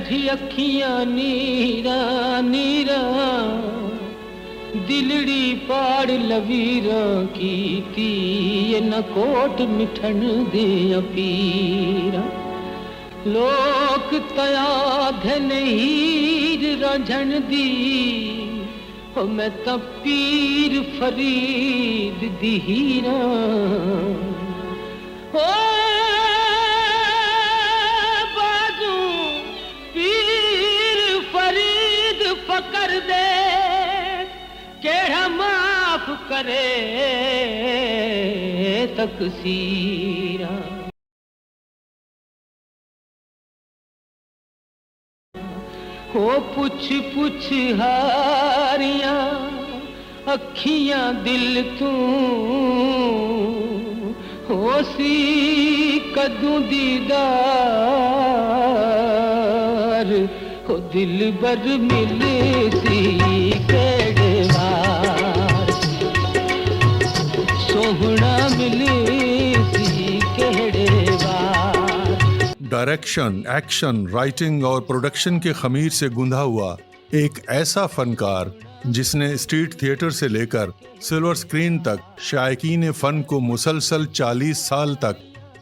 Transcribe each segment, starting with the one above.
کڈھی اکھیاں نیرا نیرا دلڑی پاڑ لویراں کیتی نہ کوٹ مٹھن دیا پیراں لوک تیا دھن ہیر رجھن دی میں تا پیر فرید دی ہیراں بازو پیر فرید فقر دے کیڑا معاف کرے تقصیراں ہو پوچھ پوچھ ہاریاں اکھیاں دل تو ہو سی کدوں دیدار ہو دل بر ملے سی کیڑے وار سوہنا ملے سی کیڑے وار ڈائریکشن، ایکشن، رائٹنگ اور پروڈکشن کے خمیر سے گندھا ہوا ایک ایسا فنکار جس نے اسٹریٹ تھیٹر سے لے کر سلور سکرین تک شائقین فن کو مسلسل 40 سال تک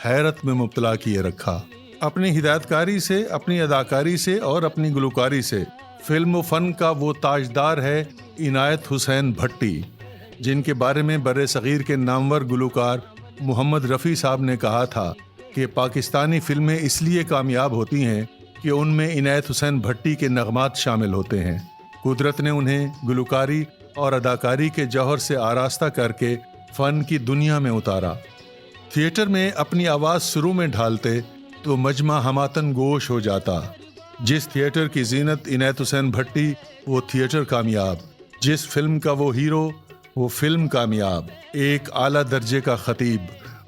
حیرت میں مبتلا کیے رکھا۔ اپنی ہدایت کاری سے، اپنی اداکاری سے اور اپنی گلوکاری سے فلم و فن کا وہ تاجدار ہے عنایت حسین بھٹی، جن کے بارے میں بر صغیر کے نامور گلوکار محمد رفیع صاحب نے کہا تھا کہ پاکستانی فلمیں اس لیے کامیاب ہوتی ہیں کہ ان میں عنایت حسین بھٹی کے نغمات شامل ہوتے ہیں۔ قدرت نے انہیں گلوکاری اور اداکاری کے جوہر سے آراستہ کر کے فن کی دنیا میں اتارا۔ تھیٹر میں اپنی آواز شروع میں ڈھالتے تو مجمع ہماتن گوش ہو جاتا۔ جس تھیٹر کی زینت عنایت حسین بھٹی وہ تھیٹر کامیاب، جس فلم کا وہ ہیرو وہ فلم کامیاب۔ ایک اعلیٰ درجے کا خطیب،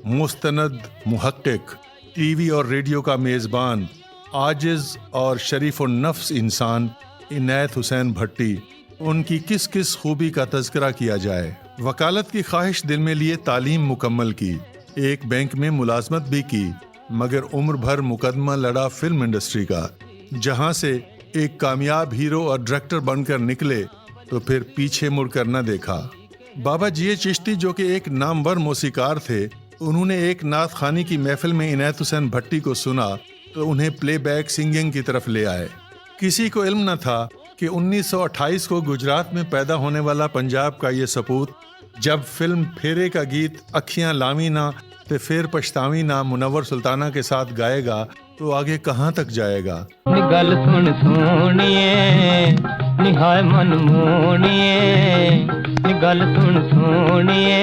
مستند محقق، ٹی وی اور ریڈیو کا میزبان، عاجز اور شریف النفس انسان عنایت حسین بھٹی، ان کی کس کس خوبی کا تذکرہ کیا جائے۔ وکالت کی خواہش دل میں لیے تعلیم مکمل کی، ایک بینک میں ملازمت بھی کی، مگر عمر بھر مقدمہ لڑا فلم انڈسٹری کا۔ جہاں سے ایک کامیاب ہیرو اور ڈائریکٹر بن کر نکلے تو پھر پیچھے مڑ کر نہ دیکھا۔ بابا جی چشتی جو کہ ایک نامور موسیقار تھے، انہوں نے ایک نعت خوانی کی محفل میں عنایت حسین بھٹی کو سنا تو انہیں پلے بیک سنگنگ کی طرف لے آئے۔ کسی کو علم نہ تھا کہ 1928 کو گجرات میں پیدا ہونے والا پنجاب کا یہ سپوت جب فلم پھیرے کا گیت اکھیاں لاویں نہ تے پھر پچھتاویں نہ منور سلطانہ کے ساتھ گائے گا تو آگے کہاں تک جائے گا۔ گل سن سونیے نہائے من مونیے، گل سن سونیے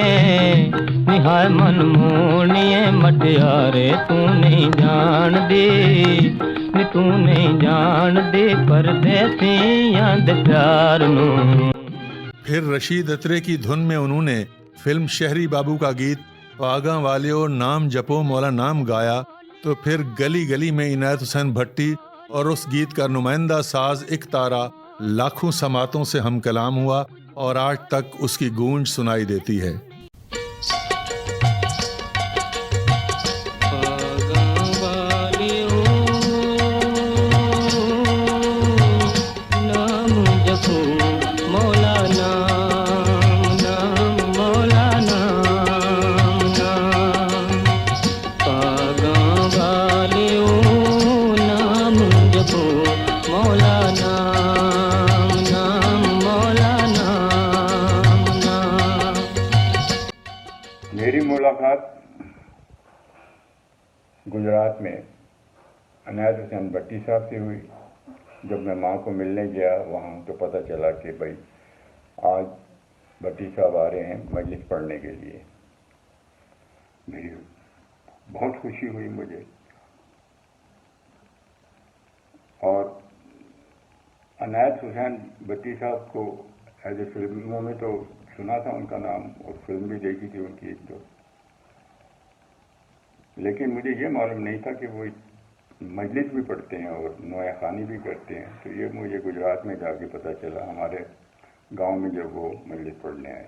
نہائے من مونیے، مٹیارے تو نہیں جان دی تو نہیں جان دے پردیسیاں دے پیار نو۔ پھر رشید اترے کی دھن میں انہوں نے فلم شہری بابو کا گیت پاگاں والیو نام جپو مولا نام گایا تو پھر گلی گلی میں عنایت حسین بھٹی اور اس گیت کا نمائندہ ساز ایک تارا لاکھوں سماعتوں سے ہم کلام ہوا اور آج تک اس کی گونج سنائی دیتی ہے۔ میری ملاقات گجرات میں عنایت حسین بھٹی صاحب سے ہوئی۔ جب میں ماں کو ملنے گیا وہاں تو پتہ چلا کہ بھائی آج بھٹی صاحب آ رہے ہیں مجلس پڑھنے کے لیے۔ میری بہت خوشی ہوئی مجھے، اور عنایت حسین بھٹی صاحب کو ایز اے فلموں میں تو سنا تھا ان کا نام اور فلم بھی دیکھی تھی ان کی ایک دو، لیکن مجھے یہ معلوم نہیں تھا کہ وہ مجلس بھی پڑھتے ہیں اور نوحہ خوانی بھی کرتے ہیں۔ تو یہ مجھے گجرات میں جا کے پتہ چلا، ہمارے گاؤں میں جب وہ مجلس پڑھنے آئے۔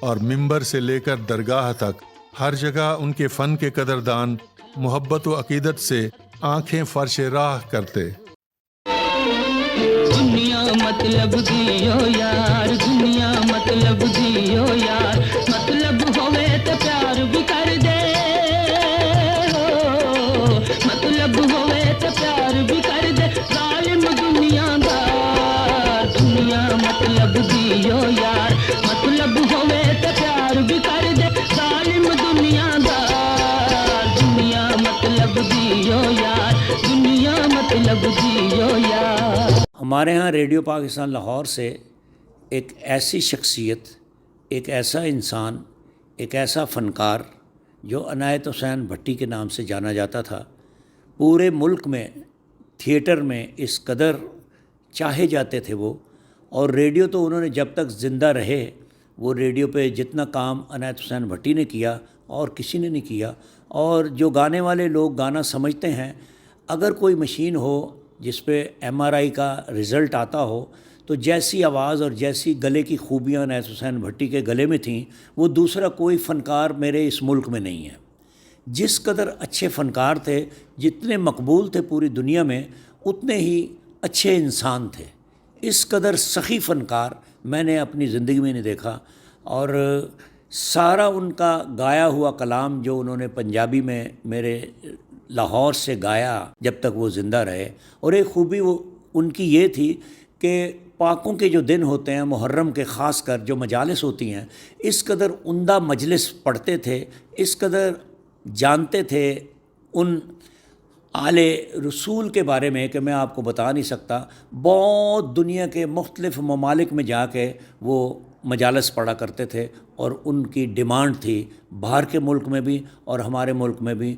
اور ممبر سے لے کر درگاہ تک ہر جگہ ان کے فن کے قدردان محبت و عقیدت سے آنکھیں فرش راہ کرتے۔ دنیا مطلب دیو یار، دنیا مطلب دیو یار، مطلب ہوئے تو پیار بھی کر دے، مطلب ہوئے تو پیار بھی کر دے، ظالم دنیا دار، دنیا مطلب دیو یار، مطلب ہوئے تو پیار بھی کر دے، ظالم دنیا دار، دنیا مطلب دیو یار، دنیا مطلب دیو یار۔ ہمارے ہاں ریڈیو پاکستان لاہور سے ایک ایسی شخصیت، ایک ایسا انسان، ایک ایسا فنکار جو عنایت حسین بھٹی کے نام سے جانا جاتا تھا، پورے ملک میں تھیٹر میں اس قدر چاہے جاتے تھے وہ، اور ریڈیو تو انہوں نے جب تک زندہ رہے وہ ریڈیو پہ جتنا کام عنایت حسین بھٹی نے کیا اور کسی نے نہیں کیا۔ اور جو گانے والے لوگ گانا سمجھتے ہیں، اگر کوئی مشین ہو جس پہ MRI کا رزلٹ آتا ہو تو جیسی آواز اور جیسی گلے کی خوبیاں عنایت حسین بھٹی کے گلے میں تھیں وہ دوسرا کوئی فنکار میرے اس ملک میں نہیں ہے۔ جس قدر اچھے فنکار تھے، جتنے مقبول تھے پوری دنیا میں، اتنے ہی اچھے انسان تھے۔ اس قدر سخی فنکار میں نے اپنی زندگی میں نہیں دیکھا، اور سارا ان کا گایا ہوا کلام جو انہوں نے پنجابی میں میرے لاہور سے گایا جب تک وہ زندہ رہے۔ اور ایک خوبی وہ ان کی یہ تھی کہ پاکوں کے جو دن ہوتے ہیں محرم کے، خاص کر جو مجالس ہوتی ہیں، اس قدر عمدہ مجلس پڑھتے تھے، اس قدر جانتے تھے ان آل رسول کے بارے میں کہ میں آپ کو بتا نہیں سکتا۔ بہت دنیا کے مختلف ممالک میں جا کے وہ مجالس پڑھا کرتے تھے، اور ان کی ڈیمانڈ تھی باہر کے ملک میں بھی اور ہمارے ملک میں بھی۔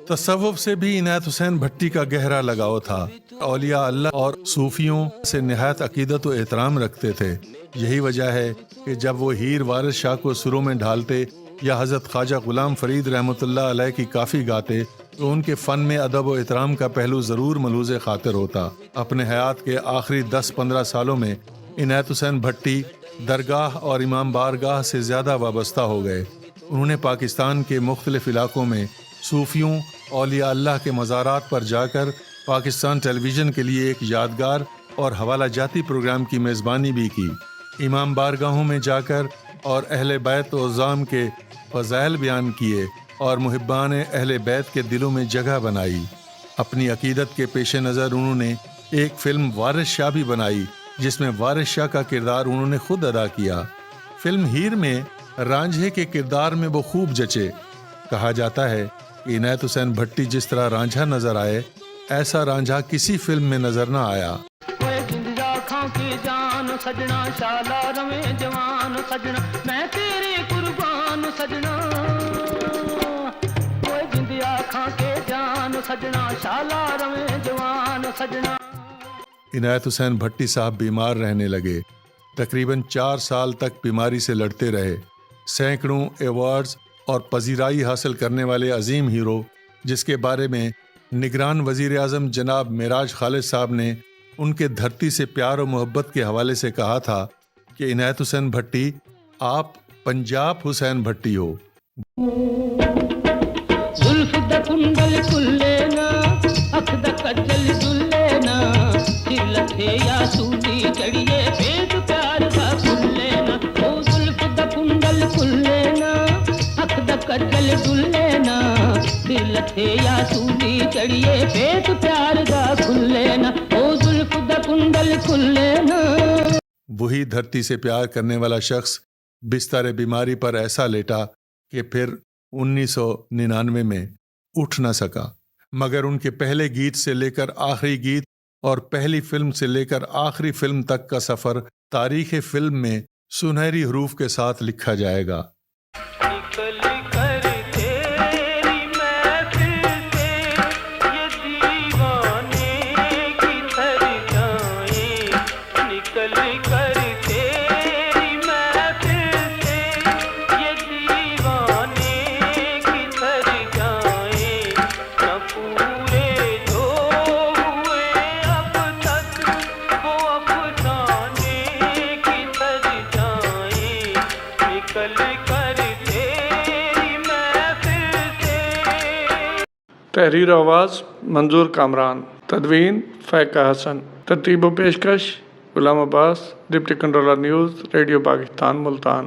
تصوف سے بھی عنایت حسین بھٹی کا گہرا لگاؤ تھا۔ اولیاء اللہ اور صوفیوں سے نہایت عقیدت و احترام رکھتے تھے۔ یہی وجہ ہے کہ جب وہ ہیر وارث شاہ کو سروں میں ڈھالتے یا حضرت خواجہ غلام فرید رحمۃ اللہ علیہ کی کافی گاتے تو ان کے فن میں ادب و احترام کا پہلو ضرور ملحوظ خاطر ہوتا۔ اپنے حیات کے آخری 10-15 سالوں میں عنایت حسین بھٹی درگاہ اور امام بارگاہ سے زیادہ وابستہ ہو گئے۔ انہوں نے پاکستان کے مختلف علاقوں میں صوفیوں، اولیاء اللہ کے مزارات پر جا کر پاکستان ٹیلی ویژن کے لیے ایک یادگار اور حوالہ جاتی پروگرام کی میزبانی بھی کی۔ امام بارگاہوں میں جا کر اور اہل بیت و عظام کے فضائل بیان کیے اور محبان اہل بیت کے دلوں میں جگہ بنائی۔ اپنی عقیدت کے پیش نظر انہوں نے ایک فلم وارث شاہ بھی بنائی جس میں وارث شاہ کا کردار انہوں نے خود ادا کیا۔ فلم ہیر میں رانجھے کے کردار میں وہ خوب جچے۔ کہا جاتا ہے کہ عنایت حسین بھٹی جس طرح رانجھا نظر آئے، ایسا رانجھا کسی فلم میں نظر نہ آیا۔ سجنا شالا رویں جوان سجنا میں تیرے قربان سجنا، کوئی جندیا کھا کے جان سجنا شالا رویں جوان سجنا۔ عنایت حسین بھٹی صاحب بیمار رہنے لگے۔ تقریباً 4 سال تک بیماری سے لڑتے رہے۔ سینکڑوں ایوارڈز اور پذیرائی حاصل کرنے والے عظیم ہیرو، جس کے بارے میں نگران وزیر اعظم جناب معراج خالد صاحب نے ان کے دھرتی سے پیار و محبت کے حوالے سے کہا تھا کہ عنایت حسین بھٹی آپ پنجاب حسین بھٹی ہو۔ زلف دا کنڈل کھلینا، اکھ دا کجل جلینا، سر لکھے یا سوٹی چڑھیے پیٹ پیار دا کھلینا، او زلف دا کنڈل کھلینا، اکھ دا کجل جلینا، سر لکھے یا سوٹی چڑھیے پیٹ پیار دا کھلینا، او زلف دا کنڈل کھلینا۔ وہی دھرتی سے پیار کرنے والا شخص بستر بیماری پر ایسا لیٹا کہ پھر 1999 میں اٹھ نہ سکا، مگر ان کے پہلے گیت سے لے کر آخری گیت اور پہلی فلم سے لے کر آخری فلم تک کا سفر تاریخ فلم میں سنہری حروف کے ساتھ لکھا جائے گا۔ نکل تحریر آواز منظور کامران، تدوین فائقہ حسن، ترتیب و پیشکش Ghulam Abbas, deputy controller news, radio Pakistan Multan.